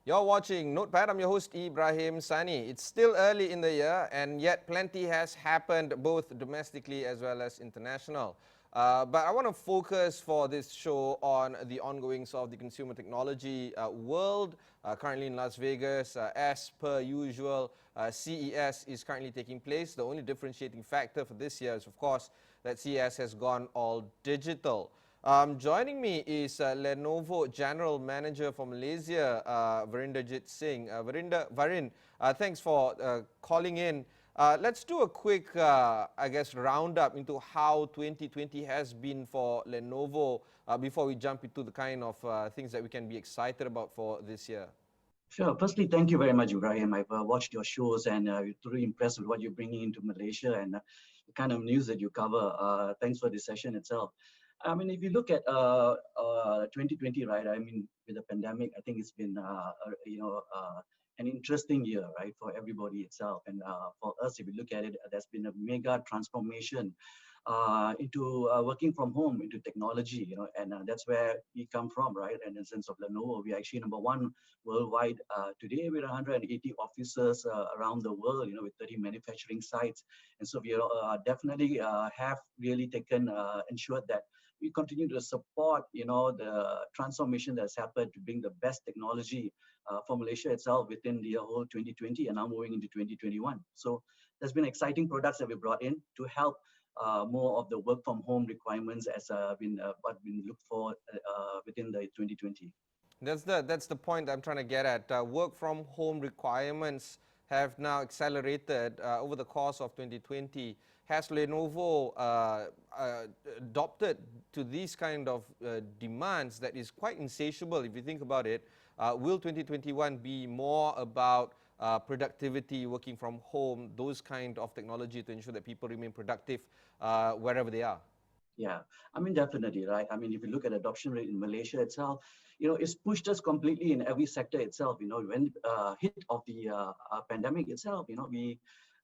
You're watching Notepad. I'm your host, Ibrahim Sani. It's still early in the year, and yet plenty has happened both domestically as well as international. But I want to focus for this show on the ongoings of the consumer technology world, currently in Las Vegas. As per usual, CES is currently taking place. The only differentiating factor for this year is, of course, that CES has gone all digital. Joining me is Lenovo General Manager for Malaysia, Varinderjit Singh. Varin, thanks for calling in. Let's do a quick, roundup into how 2020 has been for Lenovo before we jump into the kind of things that we can be excited about for this year. Sure. Firstly, thank you very much, Ibrahim. I've watched your shows and really impressed with what you're bringing into Malaysia and the kind of news that you cover. Thanks for this session itself. I mean, if you look at 2020, right? I mean, with the pandemic, I think it's been, an interesting year, right, for everybody itself. And for us, if you look at it, there's been a mega transformation into working from home, into technology, and that's where we come from, right? And in the sense of Lenovo, we're actually number one worldwide today with 180 offices around the world, with 30 manufacturing sites. And so we definitely have really ensured that we continue to support, the transformation that's happened to bring the best technology for Malaysia itself within the whole 2020 and now moving into 2021. So there's been exciting products that we brought in to help more of the work from home requirements as been looked for within the 2020. That's the point I'm trying to get at. Work from home requirements have now accelerated over the course of 2020. Has Lenovo adopted to these kind of demands that is quite insatiable if you think about it? Will 2021 be more about productivity, working from home, those kind of technology to ensure that people remain productive wherever they are? Yeah, I mean, definitely, right? I mean, if you look at adoption rate in Malaysia itself, it's pushed us completely in every sector itself. When hit of the pandemic itself,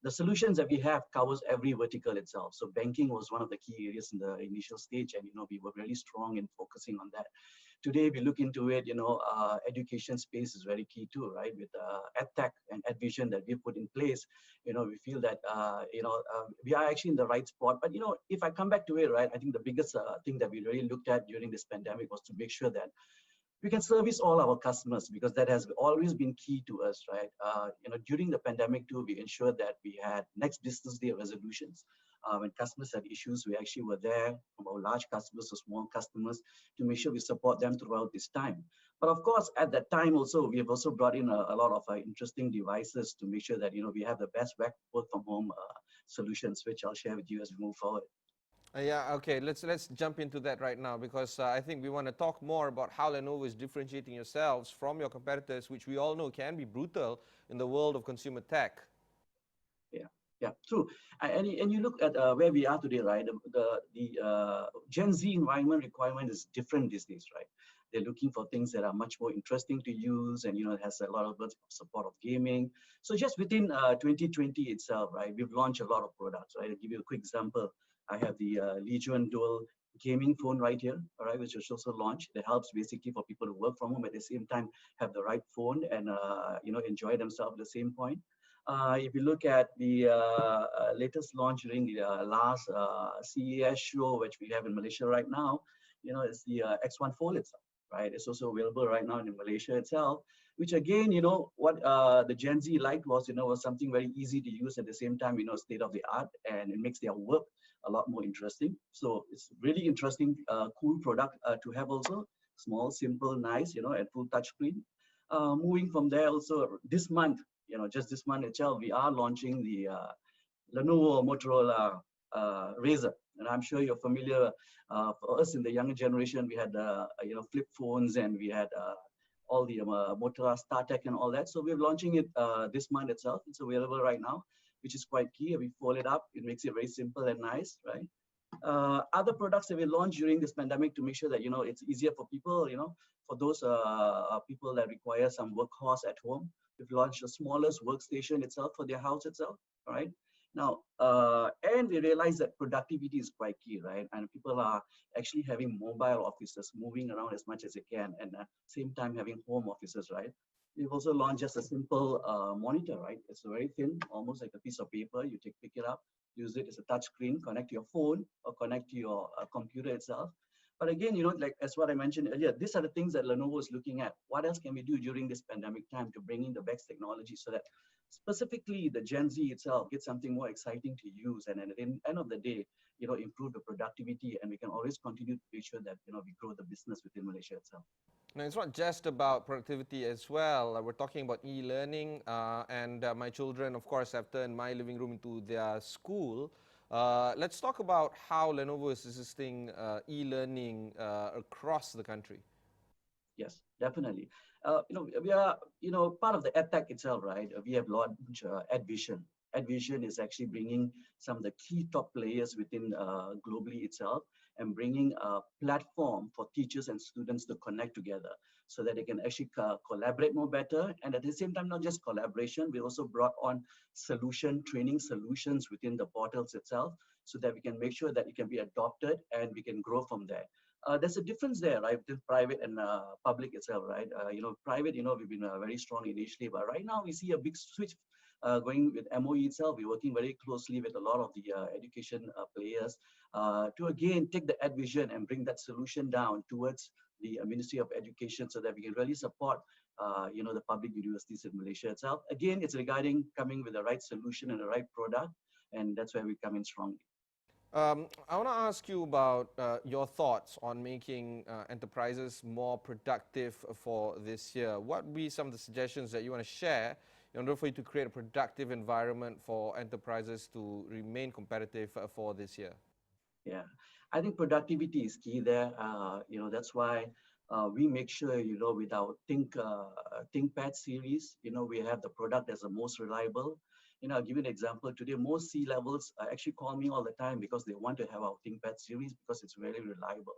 the solutions that we have covers every vertical itself. So banking was one of the key areas in the initial stage, and we were really strong in focusing on that. Today, we look into it, education space is very key too, right? With EdTech and EdVision that we put in place, we feel that, we are actually in the right spot. But, if I come back to it, right, I think the biggest thing that we really looked at during this pandemic was to make sure that we can service all our customers, because that has always been key to us, right? During the pandemic too, we ensured that we had next business day resolutions. When customers had issues, we actually were there, from our large customers to small customers, to make sure we support them throughout this time. But of course, at that time also, we have also brought in a lot of interesting devices to make sure that we have the best work from home solutions, which I'll share with you as we move forward. Yeah, okay, let's jump into that right now, because I think we want to talk more about how Lenovo is differentiating yourselves from your competitors, which we all know can be brutal in the world of consumer tech. Yeah, true. And you look at where we are today, right? The Gen Z environment requirement is different these days, right? They're looking for things that are much more interesting to use, and it has a lot of support of gaming. So just within 2020 itself, right, we've launched a lot of products, right? I'll give you a quick example. I have the Legion Dual gaming phone right here, all right, which was also launched. That helps basically for people to work from home at the same time, have the right phone, and enjoy themselves at the same point. If you look at the latest launch during the last CES show, which we have in Malaysia right now, it's the X1 Fold itself, right? It's also available right now in Malaysia itself, which again, what the Gen Z liked was, was something very easy to use at the same time, state of the art, and it makes their work a lot more interesting. So it's really interesting, cool product to have also. Small, simple, nice, and full touchscreen. Moving from there also, this month, just this month itself, we are launching the Lenovo Motorola Razr. And I'm sure you're familiar, for us in the younger generation, we had, flip phones, and we had all the Motorola StarTech and all that. So we're launching it this month itself. It's available right now, which is quite key. We fold it up. It makes it very simple and nice, right? Other products that we launched during this pandemic to make sure that, it's easier for people, for those people that require some workhorse at home. We've launched the smallest workstation itself for their house itself, right? Now, and we realize that productivity is quite key, right? And people are actually having mobile offices, moving around as much as they can, and at the same time having home offices, right? We've also launched just a simple monitor, right? It's very thin, almost like a piece of paper. You pick it up, use it as a touch screen, connect to your phone or connect to your computer itself. But again, like as what I mentioned earlier, these are the things that Lenovo is looking at. What else can we do during this pandemic time to bring in the best technology so that specifically the Gen Z itself gets something more exciting to use, and at the end of the day, improve the productivity, and we can always continue to make sure that we grow the business within Malaysia itself. Now, it's not just about productivity as well. We're talking about e-learning, and my children, of course, have turned my living room into their school. Let's talk about how Lenovo is assisting e-learning across the country. Yes, definitely. We are, part of the EdTech itself, right? We have launched EdVision. EdVision is actually bringing some of the key top players within globally itself and bringing a platform for teachers and students to connect together so that they can actually collaborate more better. And at the same time, not just collaboration, we also brought on training solutions within the portals itself so that we can make sure that it can be adopted and we can grow from there. There's a difference there, right, between private and public itself, right? Private, we've been very strong initially, but right now we see a big switch going with MOE itself. We're working very closely with a lot of the education players to again take the EdVision and bring that solution down towards the Ministry of Education so that we can really support the public universities in Malaysia itself. Again, it's regarding coming with the right solution and the right product, and that's where we come in strongly. I want to ask you about your thoughts on making enterprises more productive for this year. What would be some of the suggestions that you want to share in order for you to create a productive environment for enterprises to remain competitive for this year? Yeah, I think productivity is key there. That's why we make sure, with our ThinkPad series, we have the product that's the most reliable. I'll give you an example. Today, most C-levels actually call me all the time because they want to have our ThinkPad series because it's very reliable.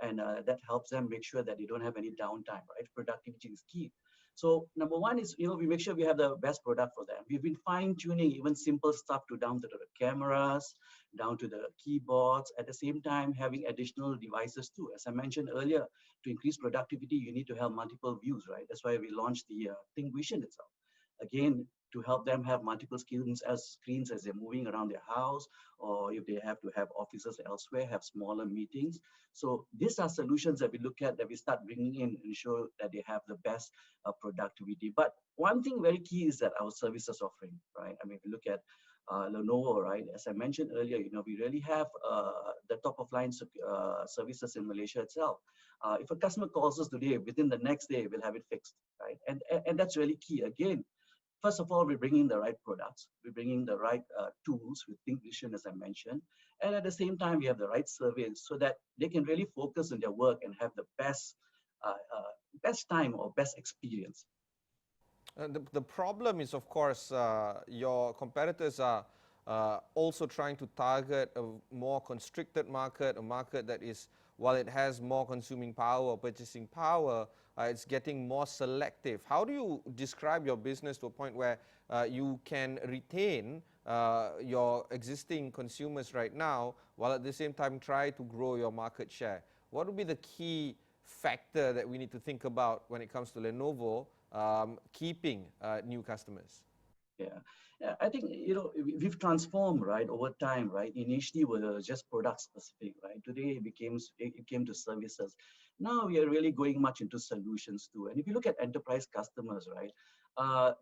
And that helps them make sure that they don't have any downtime, right? Productivity is key. So number one is, we make sure we have the best product for them. We've been fine-tuning even simple stuff down to the cameras, down to the keyboards, at the same time having additional devices too. As I mentioned earlier, to increase productivity, you need to have multiple views, right? That's why we launched the ThinkVision itself. Again, to help them have multiple screens as they're moving around their house, or if they have to have offices elsewhere, have smaller meetings. So these are solutions that we look at, that we start bringing in and ensure that they have the best productivity. But one thing very key is that our services offering, right? I mean, if you look at Lenovo, right? As I mentioned earlier, we really have the top of line services in Malaysia itself. If a customer calls us today, within the next day, we'll have it fixed, right? And that's really key. Again, first of all, we're bringing the right products. We're bringing the right tools with ThinkVision, as I mentioned. And at the same time, we have the right surveys so that they can really focus on their work and have the best time or best experience. The problem is, of course, your competitors are also trying to target a more constricted market, a market that is, while it has more consuming power or purchasing power, it's getting more selective. How do you describe your business to a point where you can retain your existing consumers right now, while at the same time try to grow your market share? What would be the key factor that we need to think about when it comes to Lenovo keeping new customers? Yeah, I think we've transformed, right, over time, right. Initially, we were just product specific, right. Today, it came to services. Now we are really going much into solutions too. And if you look at enterprise customers, right,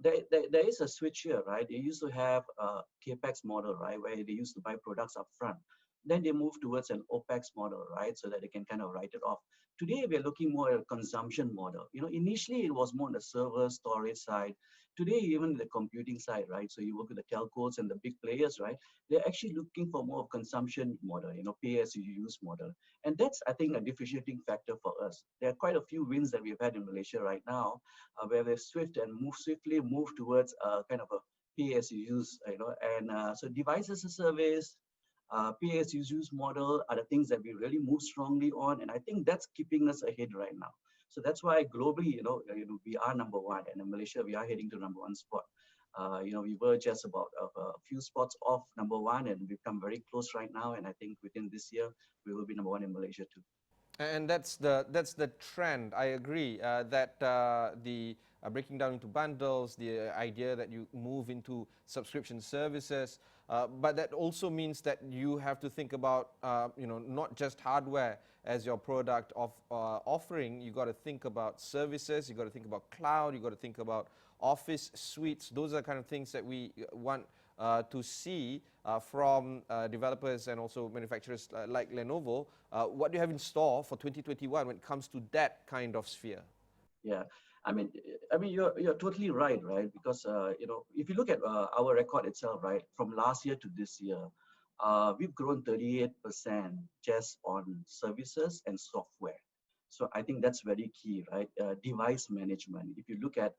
there is a switch here, right. They used to have a capex model, right, where they used to buy products up front. Then they move towards an OPEX model, right, so that they can kind of write it off. Today, we're looking more at a consumption model. Initially, it was more on the server storage side. Today, even the computing side, right? So you work with the telcos and the big players, right? They're actually looking for more of consumption model, pay as you use model. And that's, I think, a differentiating factor for us. There are quite a few wins that we've had in Malaysia right now, where we're swiftly move towards kind of a pay as you use, and so device as a service, pay as you use model are the things that we really move strongly on. And I think that's keeping us ahead right now. So that's why globally, we are number one, and in Malaysia, we are heading to number one spot. We were just about a few spots off number one, and we've come very close right now. And I think within this year, we will be number one in Malaysia too. And that's the trend. I agree that the breaking down into bundles, the idea that you move into subscription services, but that also means that you have to think about not just hardware as your product of offering. You got to think about services. You got to think about cloud. You got to think about office suites. Those are kind of things that we want to see from developers and also manufacturers like Lenovo. What do you have in store for 2021 when it comes to that kind of sphere? Yeah, you're totally right, right? Because if you look at our record itself, right, from last year to this year, we've grown 38% just on services and software. So I think that's very key, right? Device management. If you look at,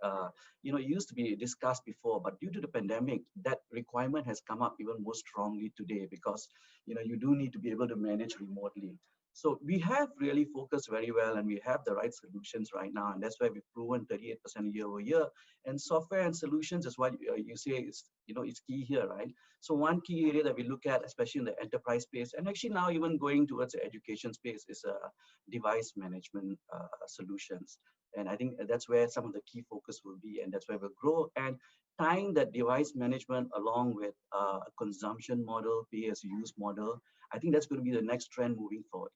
it used to be discussed before, but due to the pandemic, that requirement has come up even more strongly today because, you do need to be able to manage remotely. So we have really focused very well and we have the right solutions right now. And that's why we've proven 38% year over year. And software and solutions is what you say is, it's key here, right? So one key area that we look at, especially in the enterprise space, and actually now even going towards the education space, is device management solutions. And I think that's where some of the key focus will be, and that's where we'll grow. And tying that device management along with a consumption model, pay as you use model, I think that's going to be the next trend moving forward.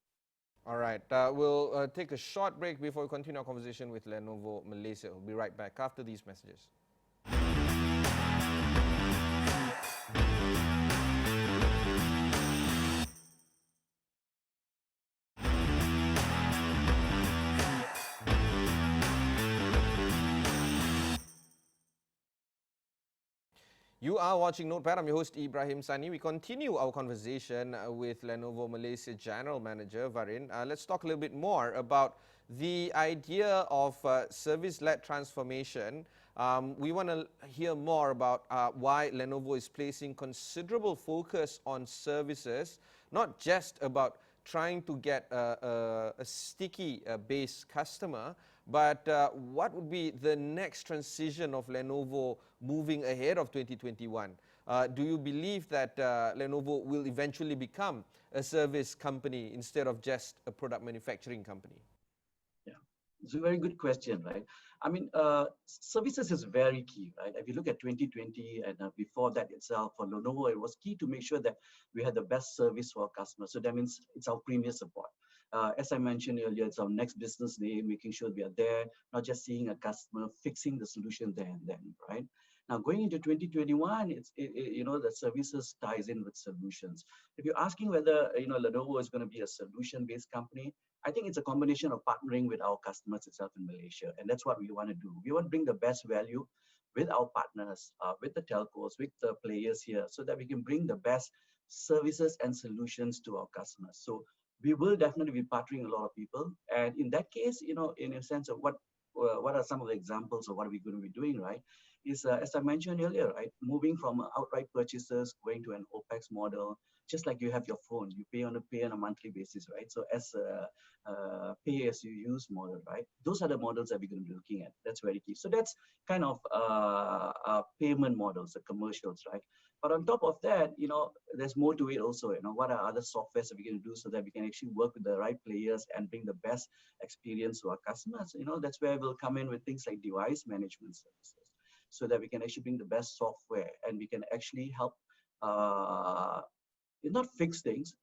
All right, we'll take a short break before we continue our conversation with Lenovo Malaysia. We'll be right back after these messages. You are watching Notepad. I'm your host, Ibrahim Sani. We continue our conversation with Lenovo Malaysia General Manager, Varin. Let's talk a little bit more about the idea of service-led transformation. We want to hear more about why Lenovo is placing considerable focus on services, not just about trying to get a sticky base customer, but what would be the next transition of Lenovo moving ahead of 2021? Do you believe that Lenovo will eventually become a service company instead of just a product manufacturing company? Yeah, it's a very good question, right? Services is very key, right? If you look at 2020 and before that itself, for Lenovo, it was key to make sure that we had the best service for our customers. So that means it's our premier support. As I mentioned earlier, it's our next business day, making sure we are there, not just seeing a customer, fixing the solution there and then, right? Now, going into 2021, the services ties in with solutions. If you're asking whether, Lenovo is going to be a solution-based company, I think it's a combination of partnering with our customers itself in Malaysia. And that's what we want to do. We want to bring the best value with our partners, with the telcos, with the players here, so that we can bring the best services and solutions to our customers. So we will definitely be partnering a lot of people. And in that case, in a sense of what are some of the examples of what we're going to be doing, right? Is, as I mentioned earlier, right, moving from outright purchases, going to an OPEX model, just like you have your phone, you pay on a monthly basis, right? So as a pay as you use model, right? Those are the models that we're going to be looking at. That's very key. So that's kind of payment models, the commercials, right? But on top of that, there's more to it also. What are other softwares that we can do so that we can actually work with the right players and bring the best experience to our customers? That's where we'll come in with things like device management services, so that we can actually bring the best software and we can actually help not fix things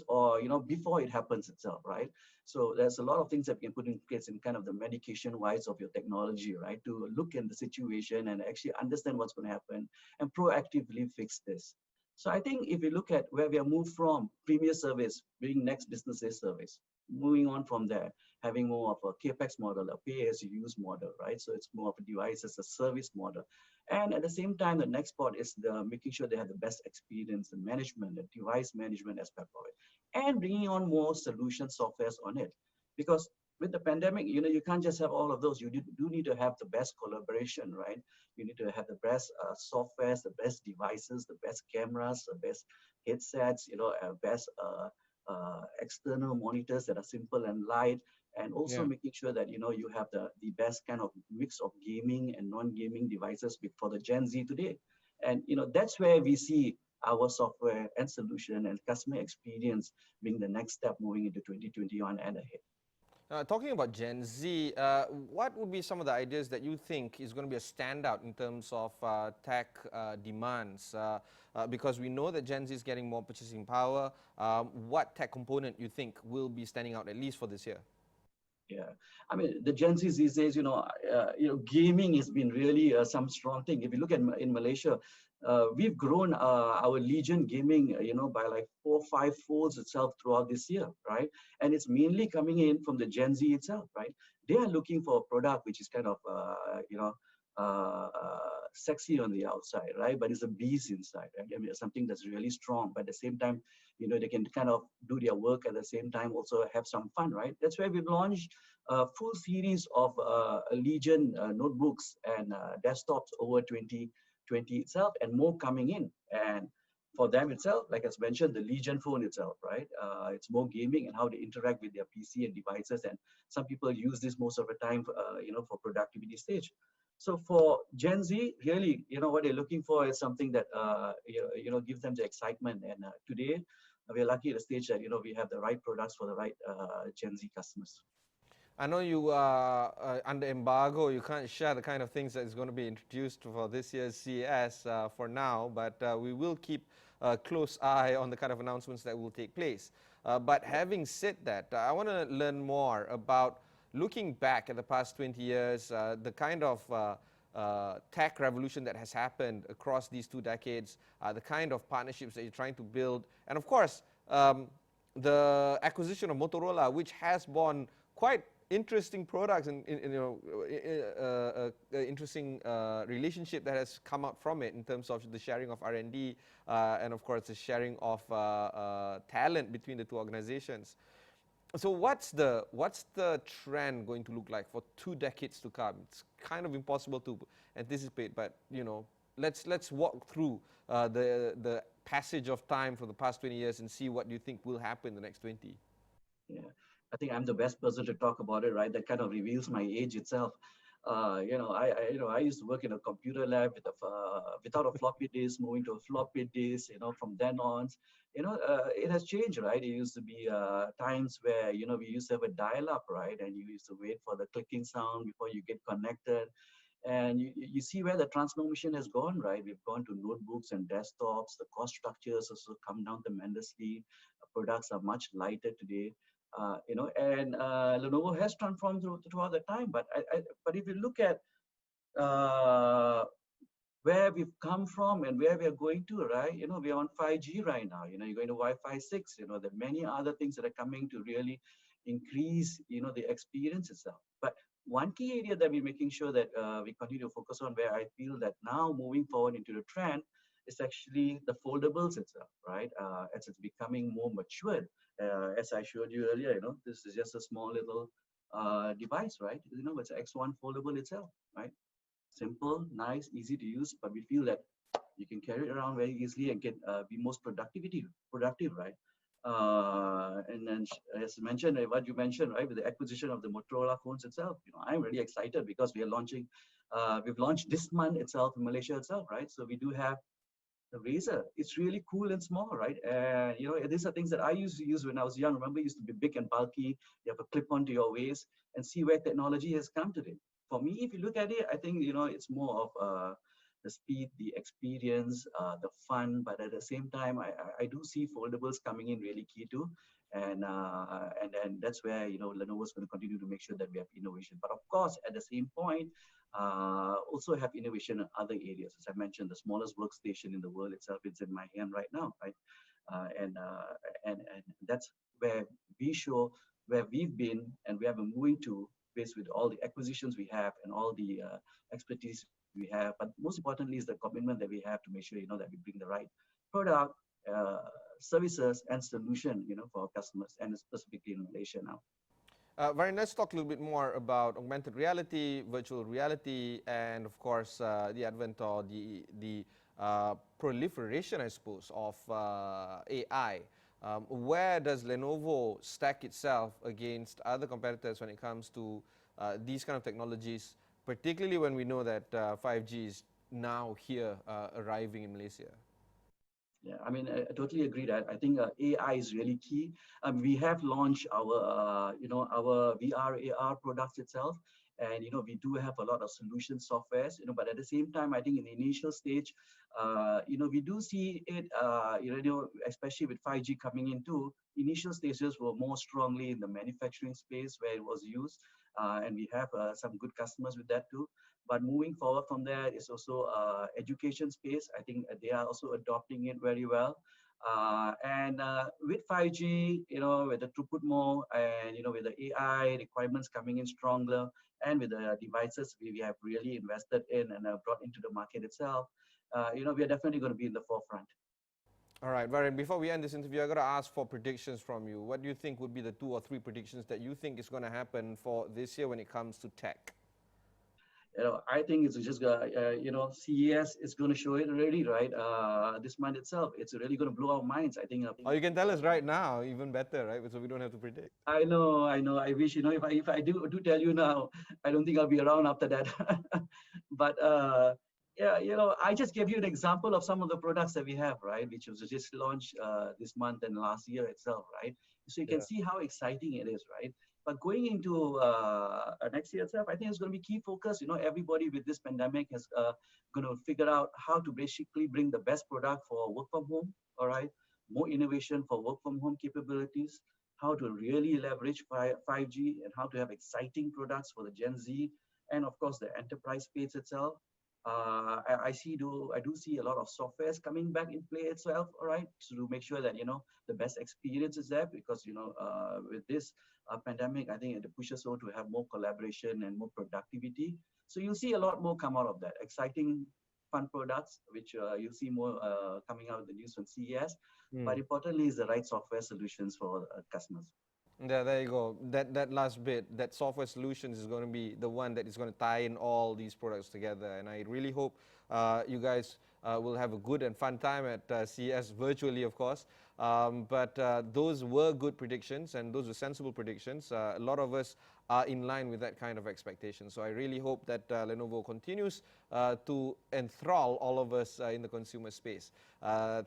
or before it happens itself, right? So there's a lot of things that we can put in place in kind of the medication wise of your technology, right, to look in the situation and actually understand what's going to happen and proactively fix this. So I think if you look at where we are moved from premier service being next business day service, moving on from there, having more of a capex model, a pay as you use model, right? So it's more of a device as a service model. And at the same time, the next part is the making sure they have the best experience and management, the device management aspect of it, and bringing on more solution softwares on it. Because with the pandemic, you can't just have all of those. You do need to have the best collaboration, right? You need to have the best softwares, the best devices, the best cameras, the best headsets, best external monitors that are simple and light, and also making sure that you have the best kind of mix of gaming and non-gaming devices for the Gen Z today. And that's where we see our software and solution and customer experience being the next step moving into 2021 and ahead. Talking about Gen Z, what would be some of the ideas that you think is going to be a standout in terms of tech demands? Because we know that Gen Z is getting more purchasing power. What tech component you think will be standing out at least for this year? Yeah, I mean the Gen Z these days, gaming has been really some strong thing. If you look at in Malaysia, we've grown our Legion gaming, by like 4-5 folds itself throughout this year, right? And it's mainly coming in from the Gen Z itself, right? They are looking for a product which is kind of, sexy on the outside, right? But it's a beast inside, right? I mean, it's something that's really strong, but at the same time, they can kind of do their work at the same time, also have some fun, right? That's why we've launched a full series of Legion notebooks and desktops over 2020 itself, and more coming in. And for them itself, like as mentioned, the Legion phone itself, right? It's more gaming and how they interact with their PC and devices. And some people use this most of the time, for productivity stage. So for Gen Z, really, what they're looking for is something that, gives them the excitement. And today, we're lucky at the stage that, we have the right products for the right Gen Z customers. I know you are under embargo. You can't share the kind of things that is going to be introduced for this year's CES for now, but we will keep a close eye on the kind of announcements that will take place. But having said that, I want to learn more about looking back at the past 20 years, the kind of tech revolution that has happened across these 2 decades, the kind of partnerships that you're trying to build, and of course, the acquisition of Motorola, which has borne quite interesting products and interesting relationship that has come out from it in terms of the sharing of R&D and of course the sharing of talent between the 2 organizations. So what's the trend going to look like for 2 decades to come? It's kind of impossible to anticipate, but let's walk through the passage of time for the past 20 years and see what you think will happen in the next 20. Yeah, I think I'm the best person to talk about it, right? That kind of reveals my age itself. I used to work in a computer lab without a floppy disk, moving to a floppy disk. From then on, it has changed, right? It used to be times where we used to have a dial-up, right, and you used to wait for the clicking sound before you get connected. And you see where the transformation has gone, right? We've gone to notebooks and desktops. The cost structures also come down tremendously. Products are much lighter today. And Lenovo has transformed throughout the time. But if you look at where we've come from and where we are going to, right? We're on 5G right now. You're going to Wi-Fi 6. There are many other things that are coming to really increase, the experience itself. But one key area that we're making sure that we continue to focus on, where I feel that now moving forward into the trend, is actually the foldables itself, right? As it's becoming more matured. As I showed you earlier, this is just a small little device, right? It's an X1 foldable itself, right? Simple, nice, easy to use, but we feel that you can carry it around very easily and get be most productive, right? And then, as mentioned, what you mentioned, right, with the acquisition of the Motorola phones itself, I'm really excited because we are launching. We've launched this month itself in Malaysia itself, right? So we do have the Razor. It's really cool and small, right? And these are things that I used to use when I was young. Remember, it used to be big and bulky. You have a clip onto your waist, and see where technology has come today. For me, if you look at it, I think it's more of the speed, the experience, the fun. But at the same time, I do see foldables coming in really key too. And then that's where Lenovo is going to continue to make sure that we have innovation. But of course, at the same point, also have innovation in other areas. As I mentioned, the smallest workstation in the world itself is in my hand right now, right? And that's where we show where we've been and where we're moving to, based with all the acquisitions we have and all the expertise we have. But most importantly is the commitment that we have to make sure that we bring the right product, services, and solution for our customers, and specifically in Malaysia now. Varin, let's talk a little bit more about augmented reality, virtual reality, and of course the advent or the proliferation, I suppose, of AI. Where does Lenovo stack itself against other competitors when it comes to these kind of technologies, particularly when we know that 5G is now here arriving in Malaysia? Yeah, I mean, I totally agree that I think AI is really key. We have launched our, our VR AR products itself, and we do have a lot of solution softwares. But at the same time, I think in the initial stage, we do see it, especially with 5G coming into initial stages were more strongly in the manufacturing space where it was used, and we have some good customers with that too. But moving forward from there is also education space. I think they are also adopting it very well. And with 5G, with the throughput more, and with the AI requirements coming in stronger, and with the devices we have really invested in and brought into the market itself, we are definitely going to be in the forefront. All right, Varin, before we end this interview, I got to ask for predictions from you. What do you think would be the 2 or 3 predictions that you think is going to happen for this year when it comes to tech? I think it's just, CES is going to show it already, right? This month itself, it's really going to blow our minds. I think. Or you can tell us right now, even better, right? So we don't have to predict. I know. I wish, if I do tell you now, I don't think I'll be around after that. But yeah, I just gave you an example of some of the products that we have, right? Which was just launched this month and last year itself, right? So you can see how exciting it is, right? But going into next year itself, I think it's going to be key focus. Everybody with this pandemic is going to figure out how to basically bring the best product for work from home, all right? More innovation for work from home capabilities, how to really leverage 5G, and how to have exciting products for the Gen Z, and of course the enterprise space itself. I do see a lot of softwares coming back in play itself, all right, to make sure that the best experience is there, because with this pandemic, I think it pushes on to have more collaboration and more productivity. So you'll see a lot more come out of that. Exciting, fun products, which you'll see more coming out of the news from CES. But importantly is the right software solutions for customers. Yeah, there you go. That last bit, that software solutions is going to be the one that is going to tie in all these products together. And I really hope you guys will have a good and fun time at CES virtually, of course. But those were good predictions, and those were sensible predictions. A lot of us are in line with that kind of expectation. So I really hope that Lenovo continues to enthrall all of us in the consumer space.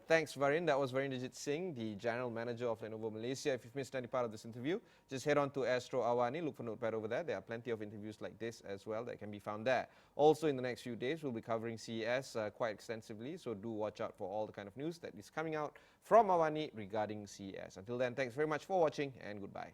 Thanks, Varin. That was Varinderjit Singh, the General Manager of Lenovo Malaysia. If you've missed any part of this interview, just head on to Astro AWANI, look for Notepad over there. There are plenty of interviews like this as well that can be found there. Also, in the next few days, we'll be covering CES quite extensively, so do watch out for all the kind of news that is coming out from AWANI regarding CES. Until then, thanks very much for watching, and goodbye.